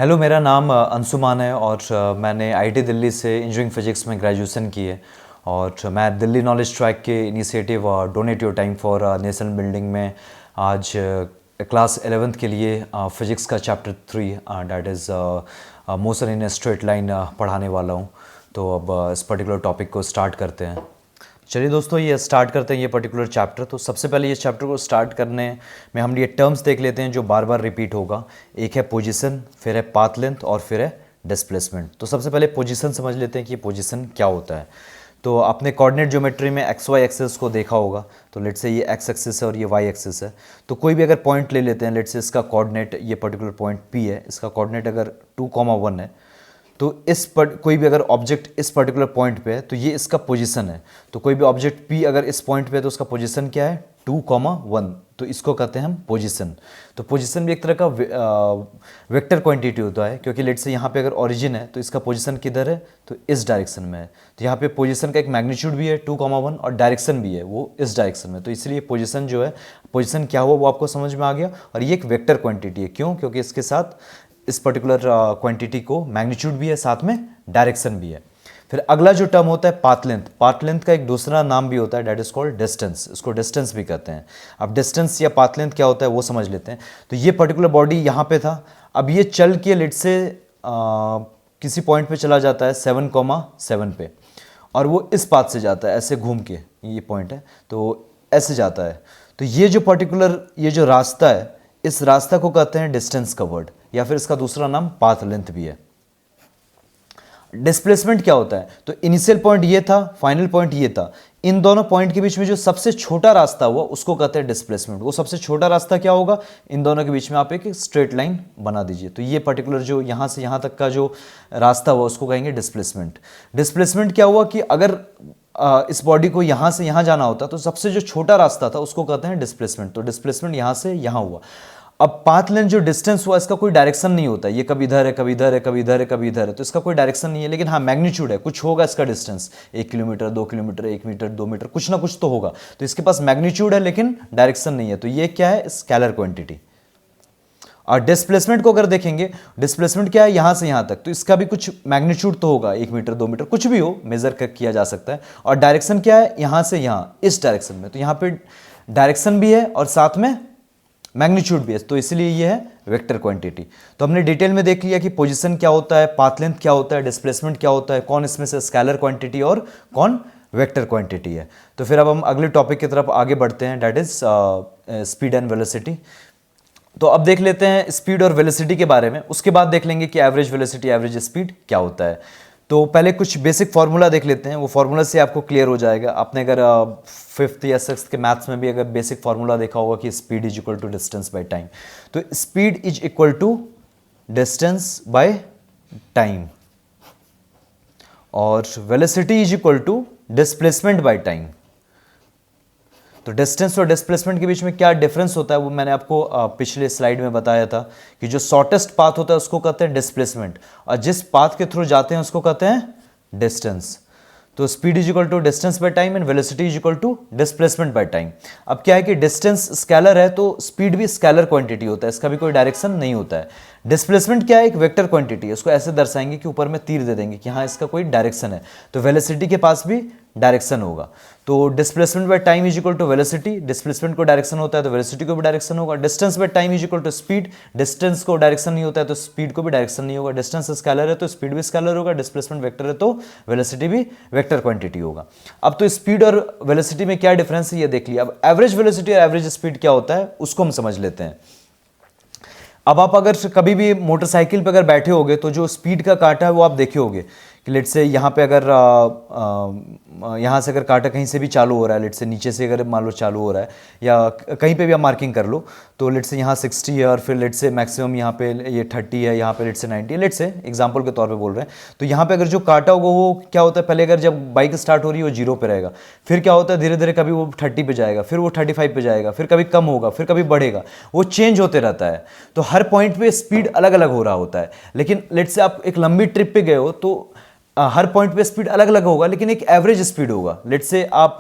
Hello, मेरा नाम अंशुमान है और मैंने आईआईटी दिल्ली से इंजीनियरिंग फिजिक्स में ग्रेजुएशन की है। और मैं दिल्ली नॉलेज ट्रैक के initiative donate your time for national building में आज क्लास 11th के लिए फिजिक्स का chapter 3 that is motion in straight line पढ़ाने वाला हूँ। तो अब इस पर्टिकुलर टॉपिक को स्टार्ट करते हैं। चलिए दोस्तों, ये स्टार्ट करते हैं ये पर्टिकुलर चैप्टर। तो सबसे पहले ये चैप्टर को स्टार्ट करने में हम ये टर्म्स देख लेते हैं जो बार बार रिपीट होगा। एक है पोजीशन, फिर है पाथ लेंथ और फिर है डिस्प्लेसमेंट। तो सबसे पहले पोजीशन समझ लेते हैं कि पोजीशन क्या होता है। तो आपने कोऑर्डिनेट ज्योमेट्री में एक्स वाई एक्सिस को देखा होगा। तो लेट्स से ये एक्स एक्सिस है और ये वाई एक्सिस है। तो कोई भी अगर पॉइंट ले लेते हैं, लेट्स से इसका कोऑर्डिनेट ये पर्टिकुलर पॉइंट पी है, इसका कोऑर्डिनेट अगर 2,1 है, तो कोई भी अगर ऑब्जेक्ट इस पर्टिकुलर पॉइंट पे है तो ये इसका पोजीशन है। तो कोई भी ऑब्जेक्ट P अगर इस पॉइंट पे है तो उसका पोजीशन क्या है, 2,1। तो इसको कहते हैं हम पोजीशन। तो पोजीशन भी एक तरह का वेक्टर क्वांटिटी होता है, क्योंकि लेट्स से यहाँ पे अगर ओरिजिन है तो इसका पोजीशन किधर है, तो इस डायरेक्शन में है। तो यहाँ पे पोजीशन का एक मैग्नीट्यूड भी है 2,1 और डायरेक्शन भी है वो इस डायरेक्शन में। तो इसलिए पोजीशन जो है, पोजीशन क्या हुआ वो आपको समझ में आ गया। और ये एक वेक्टर क्वांटिटी है। क्यों? क्योंकि इसके साथ इस पर्टिकुलर क्वांटिटी को मैग्नीट्यूड भी है, साथ में डायरेक्शन भी है। फिर अगला जो टर्म होता है पाथ लेंथ। पाथ लेंथ का एक दूसरा नाम भी होता है, डेट इज कॉल्ड डिस्टेंस। इसको डिस्टेंस भी कहते हैं। अब डिस्टेंस या पाथ लेंथ क्या होता है वो समझ लेते हैं। तो ये पर्टिकुलर बॉडी यहाँ पे था, अब ये चल के लेट से किसी पॉइंट पे चला जाता है 7,7 पे, और वो इस पाथ से जाता है ऐसे घूम के, ये पॉइंट है तो ऐसे जाता है। तो ये जो पर्टिकुलर ये जो रास्ता है, इस रास्ता को कहते हैं डिस्टेंस कवर्ड, या फिर इसका दूसरा नाम पाथ लेंथ भी है। डिस्प्लेसमेंट क्या होता है? तो इनिशियल पॉइंट ये था, फाइनल पॉइंट ये था, इन दोनों पॉइंट के बीच में जो सबसे छोटा रास्ता हुआ उसको कहते हैं डिस्प्लेसमेंट। वो सबसे छोटा रास्ता क्या होगा, इन दोनों के बीच में आप एक स्ट्रेट लाइन बना दीजिए। तो ये पर्टिकुलर जो यहाँ से यहाँ तक का जो रास्ता हुआ उसको कहेंगे डिस्प्लेसमेंट। डिस्प्लेसमेंट क्या हुआ कि अगर इस बॉडी को यहाँ से यहाँ जाना होता तो सबसे जो छोटा रास्ता था उसको कहते हैं डिस्प्लेसमेंट। तो डिस्प्लेसमेंट यहाँ से यहाँ हुआ। अब पाथ लेंथ जो डिस्टेंस हुआ, इसका कोई डायरेक्शन नहीं होता है, ये कभी इधर है कभी इधर है कभी इधर है कभी इधर है, तो इसका कोई डायरेक्शन नहीं है। लेकिन हाँ, मैग्नीट्यूड है, कुछ होगा इसका distance, 1 kilometre 2 kilometre 1 metre 2 metre, कुछ ना कुछ तो होगा। तो इसके पास मैग्नीट्यूड है लेकिन डायरेक्शन नहीं है। तो ये क्या है, स्केलर क्वांटिटी। और डिस्प्लेसमेंट को अगर देखेंगे, डिस्प्लेसमेंट क्या है, यहां से यहां तक, तो इसका भी कुछ मैग्नीट्यूड तो होगा, 1 मीटर 2 मीटर कुछ भी हो, मेजर किया जा सकता है। और डायरेक्शन क्या है, यहां से यहां इस डायरेक्शन में। तो यहां पे डायरेक्शन भी है और साथ में मैग्नीट्यूड भी है, तो इसलिए ये है वेक्टर क्वांटिटी। तो हमने डिटेल में देख लिया कि पोजीशन क्या होता है, पाथ लेंथ क्या होता है, डिस्प्लेसमेंट क्या होता है, कौन इसमें से स्केलर क्वांटिटी और कौन वेक्टर क्वांटिटी है। तो फिर अब हम अगले टॉपिक की तरफ आगे बढ़ते हैं, that is speed and velocity. तो अब देख लेते हैं स्पीड और वेलोसिटी के बारे में, उसके बाद देख लेंगे कि एवरेज वेलोसिटी एवरेज स्पीड क्या होता है। तो पहले कुछ बेसिक फार्मूला देख लेते हैं, वो फार्मूला से आपको क्लियर हो जाएगा। आपने अगर 5th या 6th के मैथ्स में भी अगर बेसिक फार्मूला देखा होगा कि speed is equal to distance by time. तो speed is equal to distance by time और velocity is equal to displacement by time. तो डिस्टेंस और डिस्प्लेसमेंट के बीच में क्या डिफरेंस होता है वो मैंने आपको पिछले स्लाइड में बताया था कि जो शॉर्टेस्ट पाथ होता है उसको कहते हैं डिस्प्लेसमेंट, और जिस पाथ के थ्रू जाते हैं उसको कहते हैं डिस्टेंस। तो speed is equal to distance by time and velocity is equal to displacement by time. अब क्या है कि डिस्टेंस स्केलर है तो स्पीड भी स्केलर क्वांटिटी होता है, इसका भी कोई डायरेक्शन नहीं होता है। डिस्प्लेसमेंट क्या है, एक वेक्टर क्वांटिटी है, उसको ऐसे दर्शाएंगे कि ऊपर में तीर दे देंगे कि हाँ इसका कोई डायरेक्शन है। तो वेलोसिटी के पास भी डायरेक्शन होगा। तो displacement by time is equal to velocity, displacement को डायरेक्शन होता है तो वेलोसिटी को भी डायरेक्शन होगा। Distance by time is equal to speed, distance को डायरेक्शन नहीं होता है तो स्पीड को भी डायरेक्शन नहीं होगा। डिस्टेंस स्केलर है तो स्पीड भी स्केलर होगा, डिस्प्लेसमेंट वेक्टर है तो वेलोसिटी भी वेक्टर क्वांटिटी होगा। अब तो स्पीड और वेलोसिटी में क्या डिफरेंस है ये देख लिया। अब एवरेज वेलोसिटी और एवरेज स्पीड क्या होता है उसको हम समझ लेते हैं। अब आप अगर कभी भी मोटरसाइकिल पे अगर बैठे होगे तो जो स्पीड का कांटा है वो आप देखे होगे कि लेट से यहाँ पे अगर यहाँ से अगर कांटा कहीं से भी चालू हो रहा है, लेट से नीचे से अगर मान लो चालू हो रहा है या कहीं पे भी आप मार्किंग कर लो, तो लेट से यहाँ 60 है और फिर लेट से मैक्सिमम यहाँ पे ये 30 है, यहाँ पे लेट से 90 है, लेट से एग्जांपल के तौर पे बोल रहे हैं। तो यहाँ पे अगर जो कांटा होगा वो क्या होता है, पहले अगर जब बाइक स्टार्ट हो रही है वो 0 पे रहेगा, फिर क्या होता है धीरे धीरे कभी वो 30 पे जाएगा, फिर वो 35 पे जाएगा, फिर कभी कम होगा, फिर कभी बढ़ेगा, वो चेंज होते रहता है। तो हर पॉइंट पे स्पीड अलग अलग हो रहा होता है। लेकिन लेट से आप एक लंबी ट्रिप पे गए हो तो हर पॉइंट पे स्पीड अलग अलग होगा, लेकिन एक एवरेज स्पीड होगा। लेट्स से आप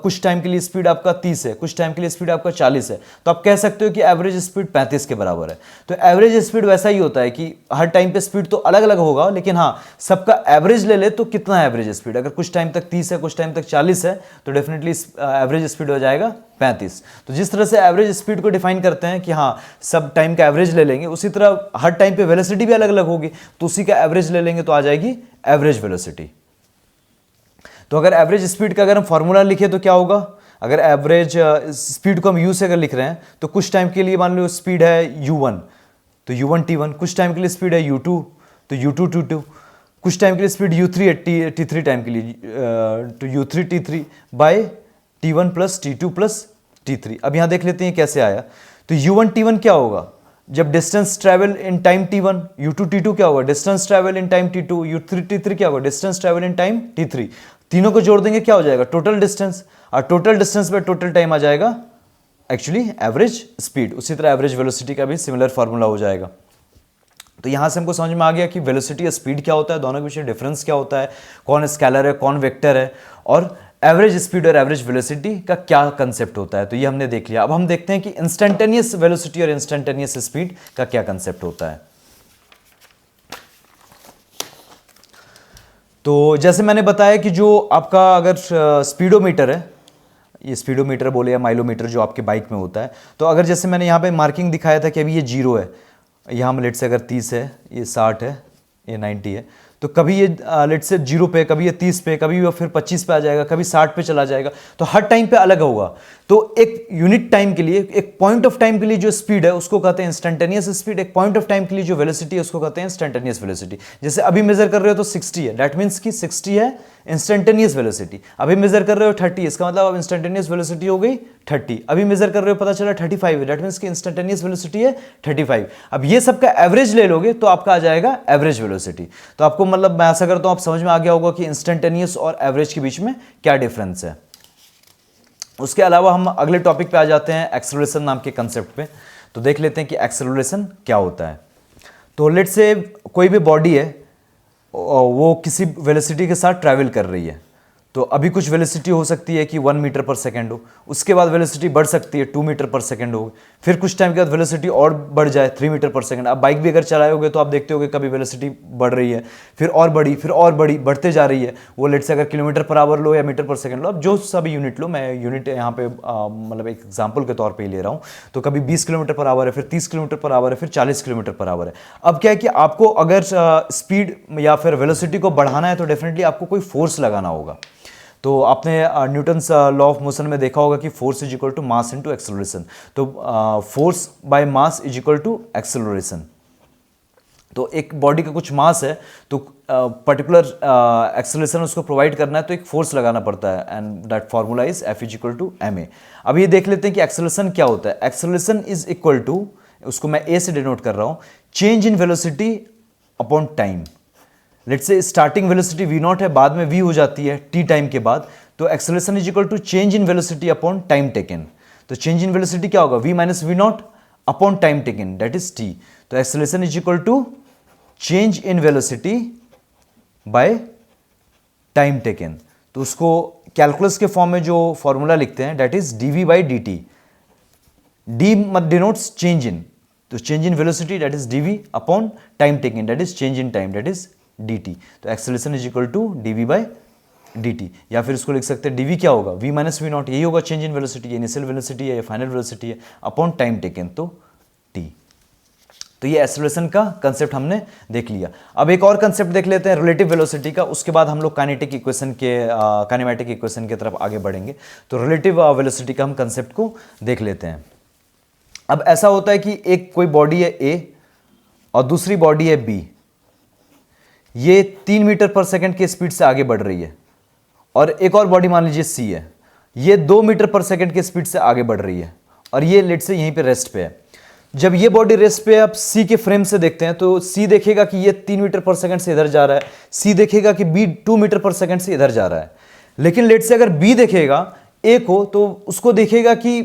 कुछ टाइम के लिए स्पीड आपका 30 है, कुछ टाइम के लिए स्पीड आपका 40 है, तो आप कह सकते हो कि एवरेज स्पीड 35 के बराबर है। तो एवरेज स्पीड वैसा ही होता है कि हर टाइम पे स्पीड तो अलग अलग होगा, लेकिन हाँ सबका एवरेज ले ले तो कितना एवरेज स्पीड, अगर कुछ टाइम तक 30 है, कुछ टाइम तक 40 है, तो डेफिनेटली एवरेज स्पीड हो जाएगा 35। तो जिस तरह से एवरेज स्पीड को डिफाइन करते हैं कि हाँ सब टाइम का एवरेज ले लेंगे, उसी तरह हर टाइम पे वेलोसिटी भी अलग अलग होगी, तो उसी का एवरेज ले लेंगे तो आ जाएगी एवरेज वेलोसिटी। तो अगर एवरेज स्पीड का अगर हम फॉर्मूला लिखे तो क्या होगा, अगर एवरेज स्पीड को हम यू से अगर लिख रहे हैं तो कुछ टाइम के लिए मान लो स्पीड है u1 तो u1 t1, कुछ टाइम के लिए स्पीड है u2 तो u2 t2, कुछ टाइम के लिए स्पीड u3 है t3 टाइम के लिए तो u3 t3 bye t1 plus t2 plus t3। अब यहाँ देख लेते हैं कैसे आया। तो u1 t1 क्या होगा, जब distance travel in time t1, u2 t2 क्या होगा, distance travel in time t2, u3 t3 क्या होगा, distance travel in time t3। तीनों को जोड़ देंगे क्या हो जाएगा, टोटल डिस्टेंस, और टोटल डिस्टेंस पे टोटल टाइम आ जाएगा एक्चुअली एवरेज स्पीड। उसी तरह एवरेज वेलोसिटी का भी सिमिलर फार्मूला हो जाएगा। तो यहां से हमको समझ में आ गया कि वेलोसिटी या स्पीड क्या होता है, दोनों के बीच में डिफरेंस क्या होता है, कौन स्केलर है कौन वेक्टर है, और एवरेज स्पीड और एवरेज वेलोसिटी का क्या कंसेप्ट होता है। तो ये हमने देख लिया। अब हम देखते हैं कि इंस्टेंटेनियस वेलोसिटी और इंस्टेंटेनियस स्पीड का क्या कंसेप्ट होता है। तो जैसे मैंने बताया कि जो आपका अगर स्पीडोमीटर है, ये स्पीडोमीटर बोले या माइलोमीटर जो आपके बाइक में होता है, तो अगर जैसे मैंने यहाँ पे मार्किंग दिखाया था कि अभी ये 0 है, यहाँ में लेट से अगर 30 है, ये 60 है, ये 90 है, तो कभी ये लेट से 0 पे, कभी ये 30 पे, कभी वो फिर 25 पे आ जाएगा, कभी 60 पे चला जाएगा। तो हर टाइम पे अलग होगा। तो एक यूनिट टाइम के लिए, एक पॉइंट ऑफ टाइम के लिए जो स्पीड है उसको कहते हैं इंस्टेंटेनियस स्पीड, एक पॉइंट ऑफ टाइम के लिए जो वेलोसिटी है उसको कहते हैं इंस्टेंटेनियस वेलोसिटी। जैसे अभी मेजर कर रहे हो तो 60 है, दैट मीन्स कि 60 है इंस्टेंटेनियस वेलोसिटी। अभी मेजर कर रहे हो 30, इसका मतलब अब इंस्टेंटेनियस वेलोसिटी हो गई 30। अभी मेजर कर रहे हो पता चला 35 है, दैट मीन्स कि इंस्टेंटेनियस वेलोसिटी है 35। अब ये सबका एवरेज ले लोगे तो आपका आ जाएगा एवरेज वेलोसिटी। तो आपको मतलब मैं ऐसा करता हूं आप समझ में आ गया होगा कि इंस्टेंटेनियस और एवरेज के बीच में क्या डिफरेंस है। उसके अलावा हम अगले टॉपिक पे आ जाते हैं एक्सेलरेशन नाम के कंसेप्ट पे। तो देख लेते हैं कि एक्सेलरेशन क्या होता है। तो लेट्स से कोई भी बॉडी है, वो किसी वेलोसिटी के साथ ट्रैवल कर रही है। तो अभी कुछ वेलोसिटी हो सकती है कि 1 मीटर पर सेकेंड हो, उसके बाद वेलोसिटी बढ़ सकती है 2 मीटर पर सेकेंड हो, फिर कुछ टाइम के बाद वेलोसिटी और बढ़ जाए 3 मीटर पर सेकेंड। अब बाइक भी अगर चलाए होगे तो आप देखते होगे कभी वेलोसिटी बढ़ रही है, फिर और बढ़ी, फिर और बढ़ी, बढ़ते जा रही है। वो लेट से अगर किलोमीटर पर आवर लो या मीटर पर सेकेंड लो, अब जो सभी यूनिट लो, मैं यूनिट यहाँ पे मतलब एक एग्जाम्पल के तौर पर ही ले रहा हूँ। तो कभी 20 किलोमीटर पर आवर है, फिर 30 किलोमीटर पर आवर है, फिर 40 किलोमीटर पर आवर है। अब क्या है कि आपको अगर स्पीड या फिर वेलोसिटी को बढ़ाना है तो डेफिनेटली आपको कोई फोर्स लगाना होगा। तो आपने न्यूटन्स लॉ ऑफ मोशन में देखा होगा कि force is equal to mass into acceleration. तो force by mass is equal to acceleration. तो एक बॉडी का कुछ मास है तो पर्टिकुलर एक्सेलरेशन उसको प्रोवाइड करना है तो एक फोर्स लगाना पड़ता है, and that formula is F is equal to M A. अब ये देख लेते हैं कि एक्सेलरेशन क्या होता है। एक्सेलरेशन इज इक्वल टू, उसको मैं ए से डिनोट कर रहा हूँ, change in velocity upon time. Let's say starting velocity v0 है, बाद में v हो जाती है t टाइम के बाद। तो acceleration is equal to change in velocity upon time taken. तो चेंज इन वेलोसिटी क्या होगा, v minus v0 upon time taken, that is t। तो acceleration is equal to change in velocity by time taken. तो उसको calculus के form में जो formula लिखते हैं that is dv by dt। d denotes change in, तो change in velocity that is dv upon time taken, that is change in time, that is dt। तो acceleration is equal to dv by dt, या फिर इसको लिख सकते हैं dv क्या होगा, v माइनस वी नॉट, यही होगा चेंज इन वेलोसिटी, ये इनिशियल वेलोसिटी है, ये फाइनल वेलोसिटी है, अपॉन टाइम टेकन तो t। तो ये एक्सेलरेशन का कंसेप्ट हमने देख लिया। अब एक और कंसेप्ट देख लेते हैं रिलेटिव वेलोसिटी का, उसके बाद हम लोग काइनेटिक इक्वेशन के काइनेमेटिक इक्वेशन की तरफ आगे बढ़ेंगे। तो रिलेटिव वेलोसिटी का हम कंसेप्ट को देख लेते हैं। अब ऐसा होता है कि एक कोई बॉडी है a और दूसरी बॉडी है b, ये 3 मीटर पर सेकंड की स्पीड से आगे बढ़ रही है, और एक और बॉडी मान लीजिए C है, ये 2 मीटर पर सेकंड की स्पीड से आगे बढ़ रही है, और ये लेट से यहीं पे रेस्ट पे है। जब ये बॉडी रेस्ट पे है, आप C के फ्रेम से देखते हैं तो C देखेगा कि ये 3 मीटर पर सेकंड से इधर जा रहा है, C देखेगा कि B 2 मीटर पर सेकंड से इधर जा रहा है। लेकिन लेट से अगर B देखेगा A को, तो उसको देखेगा कि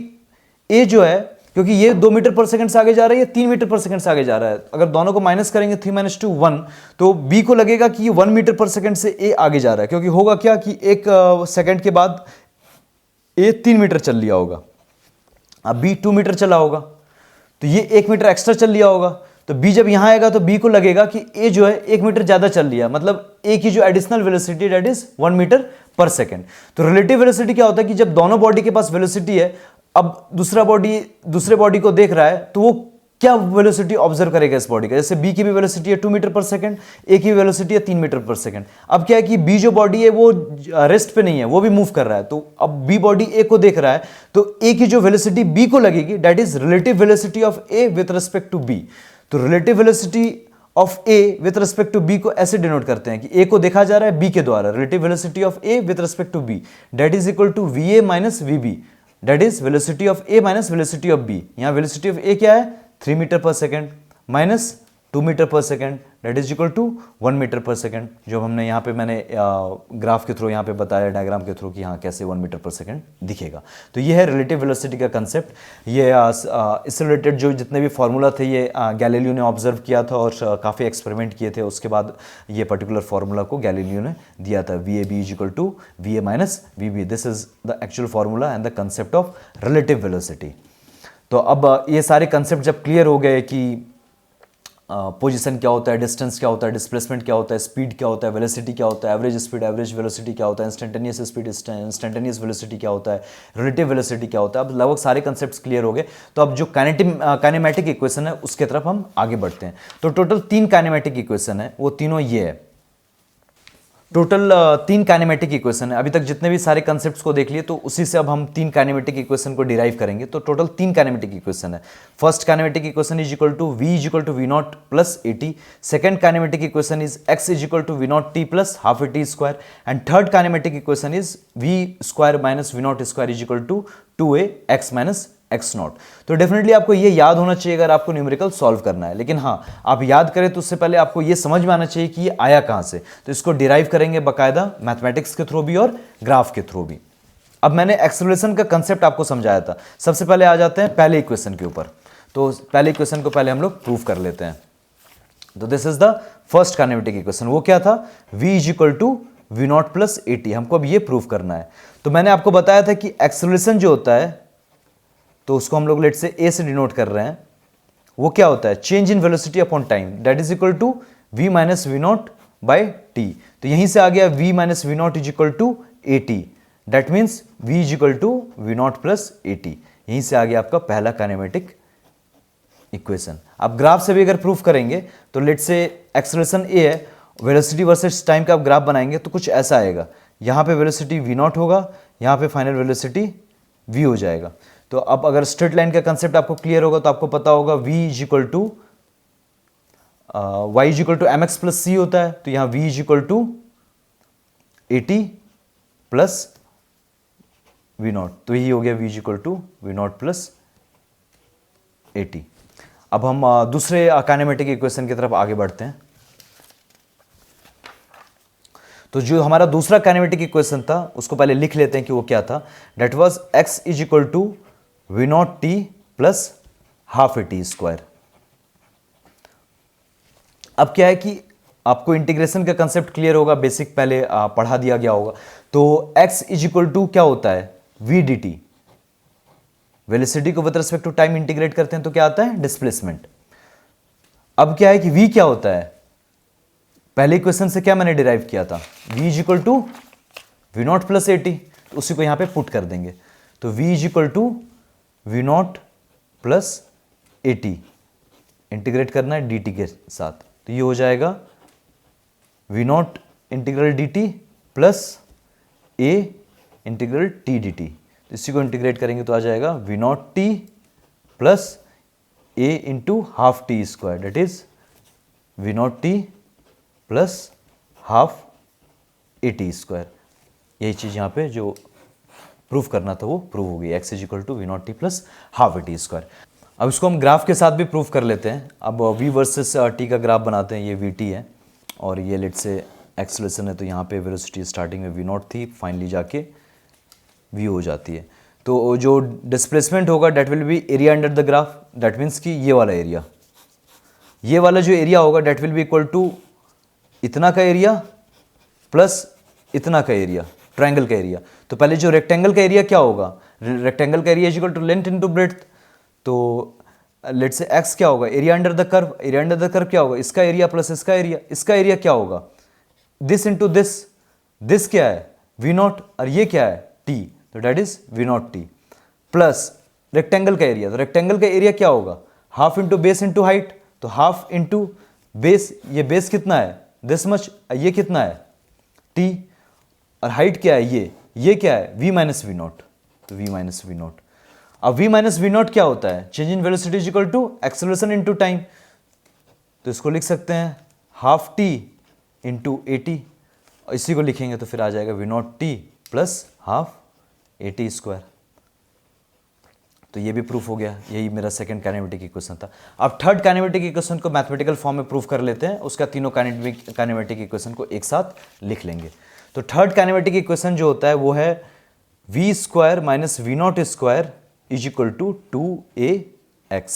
A जो है क्योंकि ये 2 मीटर पर सेकंड से आगे जा रहा है, ये 3 मीटर पर सेकंड से आगे जा रहा है। अगर दोनों को माइनस करेंगे 3 - 2 1, तो बी को लगेगा कि ये 1 मीटर पर सेकंड से ए आगे जा रहा है, क्योंकि होगा क्या कि एक सेकंड के बाद ए 3 मीटर चल लिया होगा, अब बी 2 मीटर चला होगा, तो ये 1 मीटर एक्स्ट्रा चल लिया होगा। तो बी जब यहां आएगा तो बी को लगेगा कि ए जो है 1 मीटर ज्यादा चल लिया, मतलब ए की जो additional velocity that is 1 metre per second. तो रिलेटिव वेलोसिटी क्या होता है कि जब दोनों बॉडी के पास वेलोसिटी है, अब दूसरा बॉडी दूसरे बॉडी को देख रहा है, तो वो क्या वेलोसिटी ऑब्जर्व करेगा इस बॉडी का। जैसे बी की भी वेलोसिटी है 2 मीटर पर सेकंड, ए की वेलोसिटी है 3 मीटर पर सेकंड। अब क्या है कि बी जो बॉडी है वो रेस्ट पे नहीं है, वो भी मूव कर रहा है, तो अब बी बॉडी ए को देख रहा है, तो ए की जो वेलोसिटी बी को लगेगी that is relative velocity of A with respect to B. तो relative velocity of A with respect to B को ऐसे डिनोट करते हैं कि ए को देखा जा रहा है बी के द्वारा, relative velocity of A with respect to B that is equal to V A minus V B, that is velocity of A minus velocity of B. यहां वेलोसिटी ऑफ ए क्या है 3 metre per second minus 2 metre per second that is equal to 1 metre per second, जो हमने यहाँ पे मैंने graph के through यहाँ पे बताया, डायग्राम के थ्रू कि हाँ कैसे 1 मीटर पर सेकंड दिखेगा। तो ये है रिलेटिव वेलोसिटी का कंसेप्ट। ये इससे रिलेटेड जो जितने भी फार्मूला थे ये गैलीलियो ने ऑब्जर्व किया था और काफ़ी एक्सपेरिमेंट किए थे, उसके बाद ये पर्टिकुलर फार्मूला को गैलीलियो ने दिया था, V A B is equal to V A minus V B. This is the actual formula and the concept of relative velocity. तो अब ये सारे कंसेप्ट जब क्लियर हो गए कि पोजीशन क्या होता है, डिस्टेंस क्या होता है, डिस्प्लेसमेंट क्या होता है, स्पीड क्या होता है, वेलोसिटी क्या होता है, एवरेज स्पीड एवरेज वेलोसिटी क्या होता है, इंस्टेंटेनियस स्पीड इंस्टेंटेनियस वेलोसिटी क्या होता है, रिलेटिव वेलोसिटी क्या होता है, अब लगभग सारे कंसेप्ट्स क्लियर हो गए। तो अब जो काइनेमेटिक इक्वेशन है उसके तरफ हम आगे बढ़ते हैं। तो टोटल 3 काइनेमेटिक इक्वेशन है, वो तीनों ये है। टोटल 3 काइनेमेटिक इक्वेशन है। अभी तक जितने भी सारे कंसेप्ट्स को देख लिए, तो उसी से अब हम 3 काइनेमेटिक इक्वेशन को डिराइव करेंगे। तो टोटल 3 काइनेमेटिक इक्वेशन है। First kinematic equation is equal to v is equal to v not plus A T. Second kinematic equation is x is equal to v not T plus half A T square. And third kinematic equation is v square minus v not square is equal to 2a x minus X not. तो definitely आपको ये याद होना चाहिए अगर आपको numerical solve करना है, लेकिन हाँ आप याद करें तो उससे पहले आपको ये समझ में आना चाहिए कि ये आया कहाँ से। तो इसको डिराइव करेंगे बाकायदा मैथमेटिक्स के थ्रू भी और ग्राफ के थ्रू भी। अब मैंने एक्सेलरेशन का कंसेप्ट आपको समझाया था। सबसे पहले आ जाते हैं पहले इक्वेशन के ऊपर। तो पहले इक्वेशन को पहले हम लोग प्रूव कर लेते हैं। तो this is the first kinematic equation. वो क्या था, v is equal to we not plus A T. हमको अब ये प्रूव करना है। तो मैंने आपको बताया था कि एक्सेलरेशन जो होता है, तो उसको हम लोग लेट से ए से डिनोट कर रहे हैं। वो क्या होता है, change in velocity upon time that is equal to v minus we not by T. तो यहीं से आ गया v minus we not is equal to A T, that means v is equal to we not plus A T. यहीं से आ गया आपका पहला काइनेमेटिक इक्वेशन। आप ग्राफ से भी अगर प्रूफ करेंगे तो लेट से एक्सेलरेशन ए है, वेलोसिटी वर्सेस टाइम का आप ग्राफ बनाएंगे तो कुछ ऐसा आएगा। यहाँ पे वेलोसिटी v नॉट होगा, यहाँ पे फाइनल वेलोसिटी v हो जाएगा। तो अब अगर स्ट्रेट लाइन का कंसेप्ट आपको क्लियर होगा तो आपको पता होगा v is equal to Y is equal to M X plus C होता है। तो यहाँ v is equal to A T plus V naught. तो यही हो गया v is equal to we not plus A T. अब हम दूसरे काइनेमेटिक इक्वेशन की तरफ आगे बढ़ते हैं। तो जो हमारा दूसरा काइनेमेटिक इक्वेशन था उसको पहले लिख लेते हैं कि वो क्या था। That was x is equal to we not T plus half A T square. अब क्या है कि आपको इंटीग्रेशन का कंसेप्ट क्लियर होगा, बेसिक पहले पढ़ा दिया गया होगा। तो x इज इक्वल टू क्या होता है, v डी टी। वेलोसिटी को with respect to time integrate करते हैं तो क्या आता है, डिस्प्लेसमेंट। अब क्या है कि v क्या होता है, पहले इक्वेशन से क्या मैंने डिराइव किया था, v is equal to we not plus A T. तो उसी को यहां पे पुट कर देंगे। तो v is equal to we not plus A T, integrate करना है डी टी के साथ। तो ये हो जाएगा we not integral D T plus A integral T D T. तो इसी को इंटीग्रेट करेंगे तो आ जाएगा we not T plus A into half T square, that is we not T plus half A T square. यही चीज़ यहाँ पे जो प्रूफ करना था वो प्रूव हो गई, x is equal to we not T plus half A T square. अब इसको हम ग्राफ के साथ भी प्रूफ कर लेते हैं। अब v वर्सेस t का ग्राफ बनाते हैं। ये वी टी है और ये लेट से एक्सेलरेशन है। तो यहाँ पे वेलोसिटी स्टार्टिंग में वी नॉट थी, फाइनली जाके v हो जाती है। तो जो डिस्प्लेसमेंट होगा that will be area under the graph, that means कि ये वाला एरिया, ये वाला जो एरिया होगा that will be equal to इतना का एरिया प्लस इतना का एरिया, ट्रायंगल का एरिया। तो पहले जो रेक्टेंगल का एरिया क्या होगा, रेक्टेंगल का area is equal to length into breadth. तो लेट्स से एक्स क्या होगा, area under the curve, area under the curve क्या होगा, इसका एरिया प्लस इसका एरिया, इसका एरिया क्या होगा, दिस इंटू दिस क्या है वी नॉट और ये क्या है टी, तो that is we not T plus rectangle का एरिया। तो रेक्टेंगल का एरिया क्या होगा, half into base into height, तो हाफ इंटू बेस, ये बेस कितना है दिस मच, ये कितना है टी, और हाइट क्या है ये क्या है v माइनस वी नॉट, तो v माइनस वी नॉट। अब v माइनस वी नॉट क्या होता है, change in velocity is equal to acceleration into time, तो इसको लिख सकते हैं half t into a t, इसी को लिखेंगे तो फिर आ जाएगा we not T plus half A T square. तो ये भी प्रूफ हो गया, यही मेरा सेकंड काइनेमेटिक इक्वेशन था। अब थर्ड काइनेमेटिक इक्वेशन को मैथमेटिकल फॉर्म में प्रूफ कर लेते हैं, उसका तीनों काइनेमेटिक इक्वेशन को एक साथ लिख लेंगे। तो थर्ड काइनेमेटिक इक्वेशन जो होता है वो है v square minus we naught square is equal to 2ax।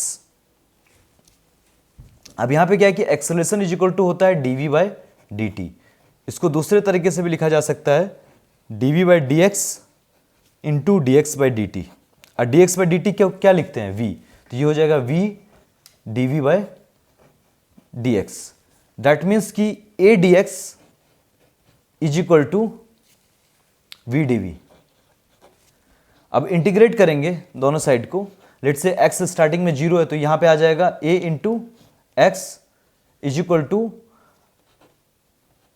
अब यहां पे क्या है कि एक्सेलरेशन इज इक्वल टू होता है dv बाय dt, इसको दूसरे तरीके से भी लिखा जा सकता है dv by dx into dx by dt। और dx बाय dt क्या लिखते हैं v, तो ये हो जाएगा v dv by dx, that means कि a dx is equal to v d v. अब इंटीग्रेट करेंगे दोनों साइड को, लेट से x स्टार्टिंग में 0 है तो यहां पे आ जाएगा a into x is equal to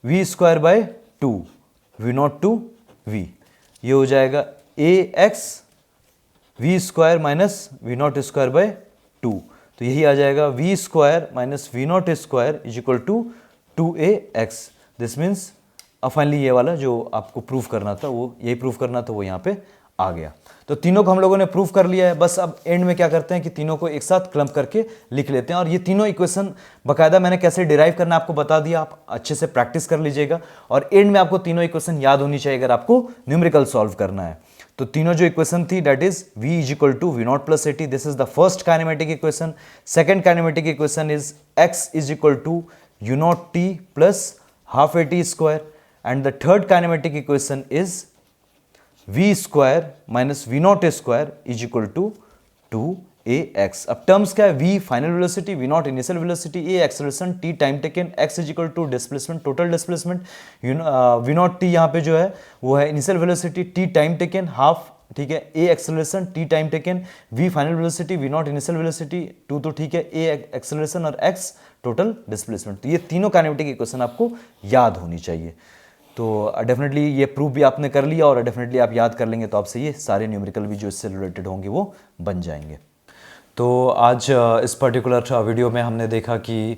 v square by 2 v naught to v, ये हो जाएगा a x v square minus we naught square by 2, तो यही आ जाएगा v square minus we naught square is equal to 2ax। This means अब finally ये वाला जो आपको प्रूफ करना था वो यही प्रूफ करना था वो यहाँ पे आ गया। तो तीनों को हम लोगों ने प्रूफ कर लिया है, बस अब एंड में क्या करते हैं कि तीनों को एक साथ क्लम्प करके लिख लेते हैं। और ये तीनों इक्वेशन बाकायदा मैंने कैसे डिराइव करना आपको बता दिया, आप अच्छे से प्रैक्टिस कर लीजिएगा और एंड में आपको तीनों इक्वेशन याद होनी चाहिए अगर आपको न्यूमेरिकल सॉल्व करना है। तो तीनों जो इक्वेशन थी that is v is equal to we not plus A t, this is the first kinematic equation. Second kinematic equation is x is equal to u naught T plus half A T square, and the third kinematic equation is v square minus v naught square is equal to 2ax। अब terms क्या है, v final velocity, v naught initial velocity, a acceleration, t time taken, x is equal to displacement total displacement, v naught t यहाँ पे जो है वो है initial velocity, t time taken half, ठीक है, a acceleration, t time taken, v final velocity, v naught initial velocity 2, तो ठीक है, a एक्सेलरेशन और x टोटल डिस्प्लेसमेंट। तो ये तीनों काइनेमेटिक इक्वेशन आपको याद होनी चाहिए। तो डेफिनेटली ये प्रूफ भी आपने कर लिया और डेफिनेटली आप याद कर लेंगे तो आपसे ये सारे न्यूमेरिकल भी जो इससे रिलेटेड होंगे वो बन जाएंगे। तो आज इस पर्टिकुलर वीडियो में हमने देखा कि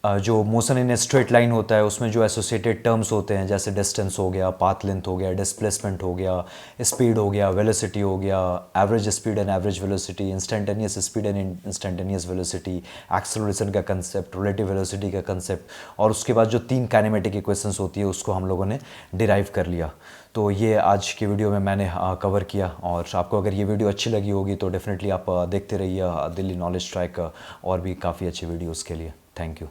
जो मोशन इन स्ट्रेट लाइन होता है उसमें जो एसोसिएटेड टर्म्स होते हैं जैसे डिस्टेंस हो गया, पाथ लेंथ हो गया, डिस्प्लेसमेंट हो गया, स्पीड हो गया, वेलोसिटी हो गया, average speed and average velocity, instantaneous speed and instantaneous velocity, acceleration का कंसेप्ट, रिलेटिव वेलोसिटी का कंसेप्ट, और उसके बाद जो 3 काइनेमेटिक इक्वेशंस होती है उसको हम लोगों ने डिराइव कर लिया। तो ये आज की वीडियो में मैंने कवर किया और आपको अगर ये वीडियो अच्छी लगी होगी तो डेफिनेटली आप देखते रहिए दिल्ली नॉलेज ट्रैक और भी काफ़ी अच्छी वीडियोज़ के लिए। Thank you.